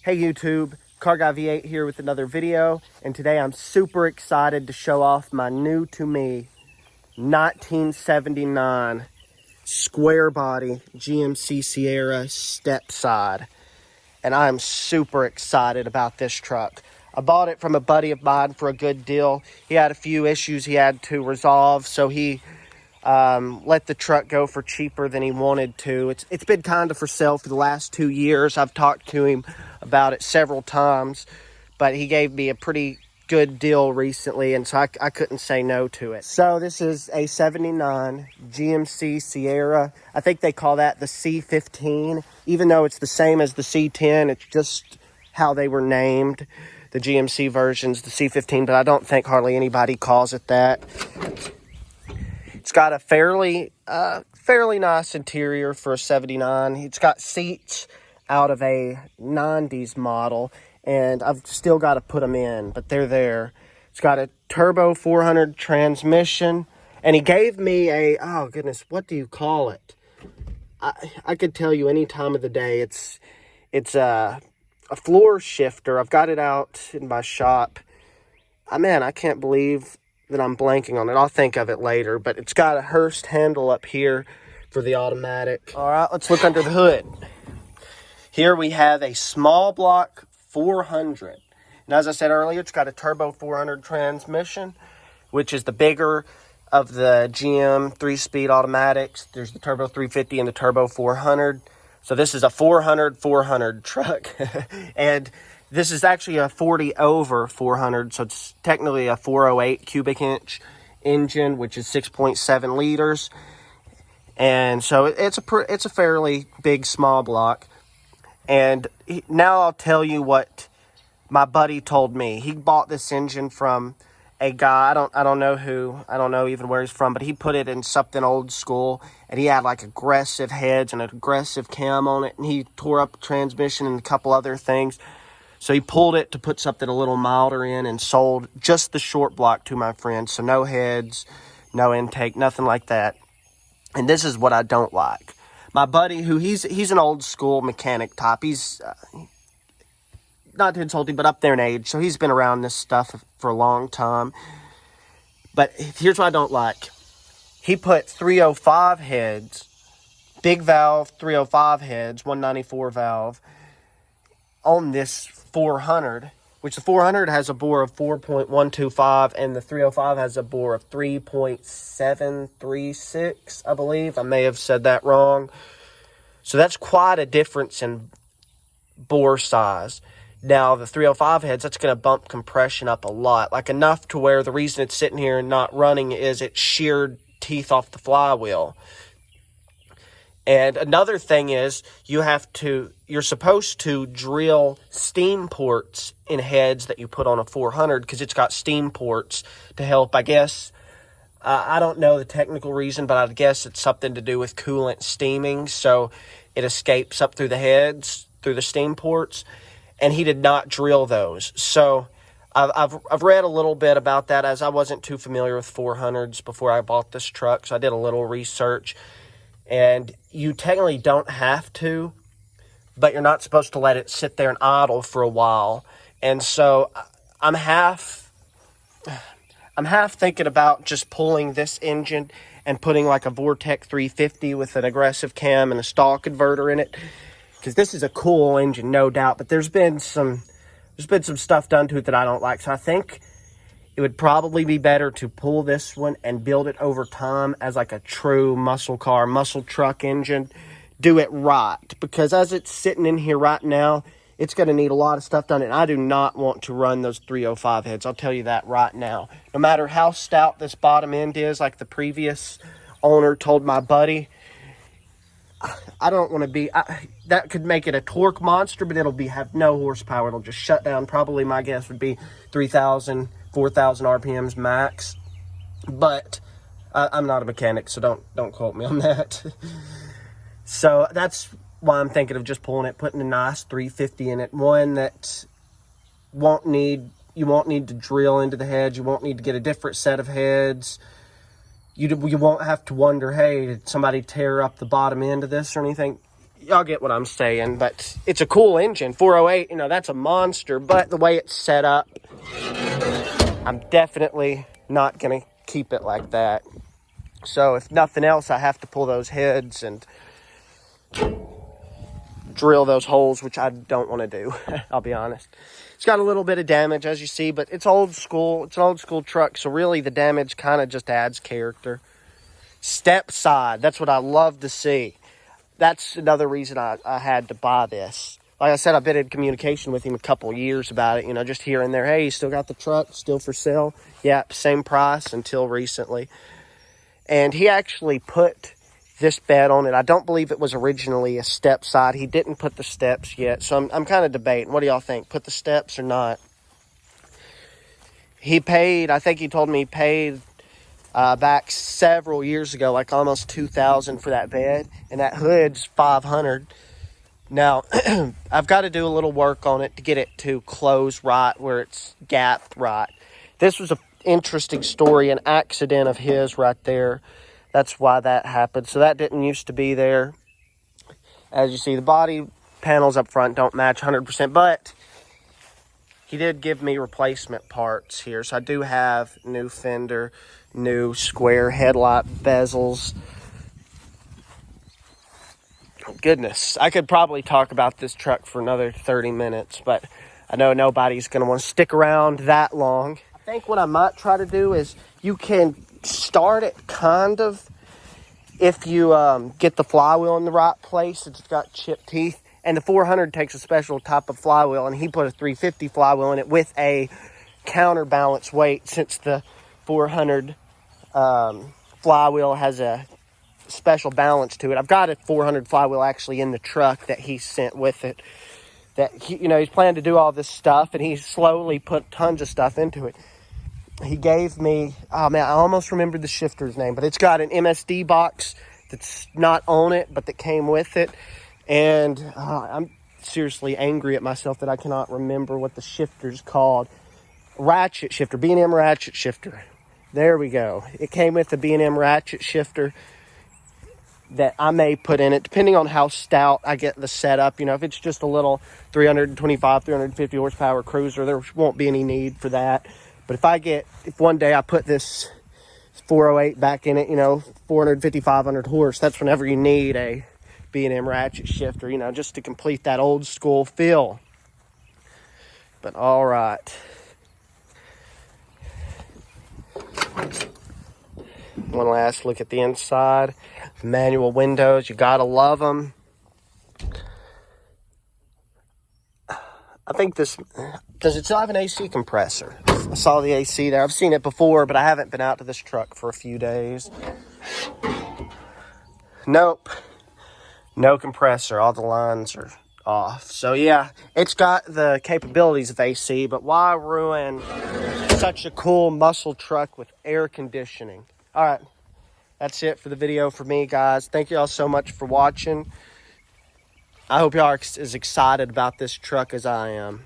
Hey YouTube, Car Guy V8 here with another video, and today I'm super excited to show off my new to me 1979 Squarebody GMC Sierra step side. And I'm super excited about this truck. I bought it from a buddy of mine for a good deal. He had a few issues he had to resolve, so he let the truck go for cheaper than he wanted to. It's been kind of for sale for the last 2 years. I've talked to him about it several times, but he gave me a pretty good deal recently, and so I couldn't say no to it. So this is a 79 GMC Sierra. I think they call that the C15, even though it's the same as the C10. It's just how they were named, the GMC versions, the C15, but I don't think hardly anybody calls it that. It's got a fairly nice interior for a 79. It's got seats out of a 90s model, and I've still got to put them in, but they're there. It's got a turbo 400 transmission, and he gave me a, oh goodness, what do you call it? I could tell you any time of the day. It's a floor shifter. I've got it out in my shop. Man, I can't believe that I'm blanking on it. I'll think of it later, but it's got a Hurst handle up here for the automatic. All right, let's look under the hood. Here we have a small block 400. And as I said earlier, it's got a turbo 400 transmission, which is the bigger of the GM 3-speed automatics. There's the turbo 350 and the turbo 400. So this is a 400 truck. And this is actually a 40 over 400, so it's technically a 408 cubic inch engine, which is 6.7 liters. And so it's a fairly big small block. And now I'll tell you what my buddy told me. He bought this engine from a guy, I don't know who, I don't know even where he's from, but he put it in something old school, and he had like aggressive heads and an aggressive cam on it, and he tore up the transmission and a couple other things. So he pulled it to put something a little milder in and sold just the short block to my friend. So no heads, no intake, nothing like that. And this is what I don't like. My buddy, who he's an old school mechanic type. He's not to insult him, but up there in age. So he's been around this stuff for a long time. But here's what I don't like. He put 305 heads, big valve 305 heads, 194 valve, on this 400, which the 400 has a bore of 4.125 and the 305 has a bore of 3.736, I believe. I may have said that wrong. So that's quite a difference in bore size. Now the 305 heads, that's going to bump compression up a lot, like enough to where the reason it's sitting here and not running is it sheared teeth off the flywheel. And another thing is you're supposed to drill steam ports in heads that you put on a 400 because it's got steam ports to help, I guess. I don't know the technical reason, but I guess it's something to do with coolant steaming. So it escapes up through the heads, through the steam ports. And he did not drill those. So I've read a little bit about that, as I wasn't too familiar with 400s before I bought this truck. So I did a little research. And you technically don't have to, but you're not supposed to let it sit there and idle for a while. And so I'm half thinking about just pulling this engine and putting like a Vortec 350 with an aggressive cam and a stall converter in it, because this is a cool engine, no doubt. But there's been some stuff done to it that I don't like. So I think it would probably be better to pull this one and build it over time as like a true muscle truck engine. Do it right, because as it's sitting in here right now, it's going to need a lot of stuff done, and I do not want to run those 305 heads. I'll tell you that right now. No matter how stout this bottom end is, like the previous owner told my buddy, I don't want to be, that could make it a torque monster, but it'll have no horsepower. It'll just shut down. Probably my guess would be 3,000, 4,000 RPMs max. But I'm not a mechanic, so don't quote me on that. So that's why I'm thinking of just pulling it, putting a nice 350 in it. One that you won't need to drill into the heads. You won't need to get a different set of heads. You won't have to wonder, hey, did somebody tear up the bottom end of this or anything? y'all get what I'm saying. But it's a cool engine. 408, you know, that's a monster. But the way it's set up, I'm definitely not going to keep it like that. So if nothing else, I have to pull those heads and drill those holes, which I don't want to do. I'll be honest. It's got a little bit of damage, as you see, but it's old school. It's an old school truck, so really the damage kind of just adds character. Step side, that's what I love to see. That's another reason I had to buy this. Like I said, I've been in communication with him a couple of years about it, you know, just here and there. Hey, you still got the truck, still for sale? Yeah, same price until recently. And he actually put this bed on it. I don't believe it was originally a step side. He didn't put the steps yet, so I'm kind of debating. What do y'all think? Put the steps or not? He paid, I think he told me he paid back several years ago, like almost $2,000 for that bed, and that hood's $500. Now, I've got to do a little work on it to get it to close right where it's gapped right. This was an interesting story, an accident of his right there. That's why that happened. So that didn't used to be there. As you see, the body panels up front don't match 100%, but he did give me replacement parts here. So I do have new fender, new square headlight bezels. Goodness, I could probably talk about this truck for another 30 minutes, but I know nobody's going to want to stick around that long. I think what I might try to do is you can start it kind of if you get the flywheel in the right place. It's got chipped teeth, and the 400 takes a special type of flywheel, and he put a 350 flywheel in it with a counterbalance weight, since the 400 flywheel has a special balance to it. I've got a 400 flywheel actually in the truck that he sent with it. That he, you know, he's planning to do all this stuff, and he's slowly put tons of stuff into it. He gave me, oh man, I almost remembered the shifter's name, but it's got an MSD box that's not on it, but that came with it. And I'm seriously angry at myself that I cannot remember what the shifter's called. Ratchet shifter, B&M ratchet shifter. There we go. It came with the B&M ratchet shifter that I may put in it, depending on how stout I get the setup. You know, if it's just a little 325, 350 horsepower cruiser, there won't be any need for that. But if one day I put this 408 back in it, you know, 450, 500 horse, that's whenever you need a B&M ratchet shifter, you know, just to complete that old school feel. But all right. One last look at the inside. Manual windows, you gotta love them. I think does it still have an AC compressor? I saw the AC there. I've seen it before, but I haven't been out to this truck for a few days. Nope. No compressor. All the lines are off. So yeah, it's got the capabilities of AC, but why ruin such a cool muscle truck with air conditioning? All right. That's it for the video for me, guys. Thank you all so much for watching. I hope y'all are as excited about this truck as I am.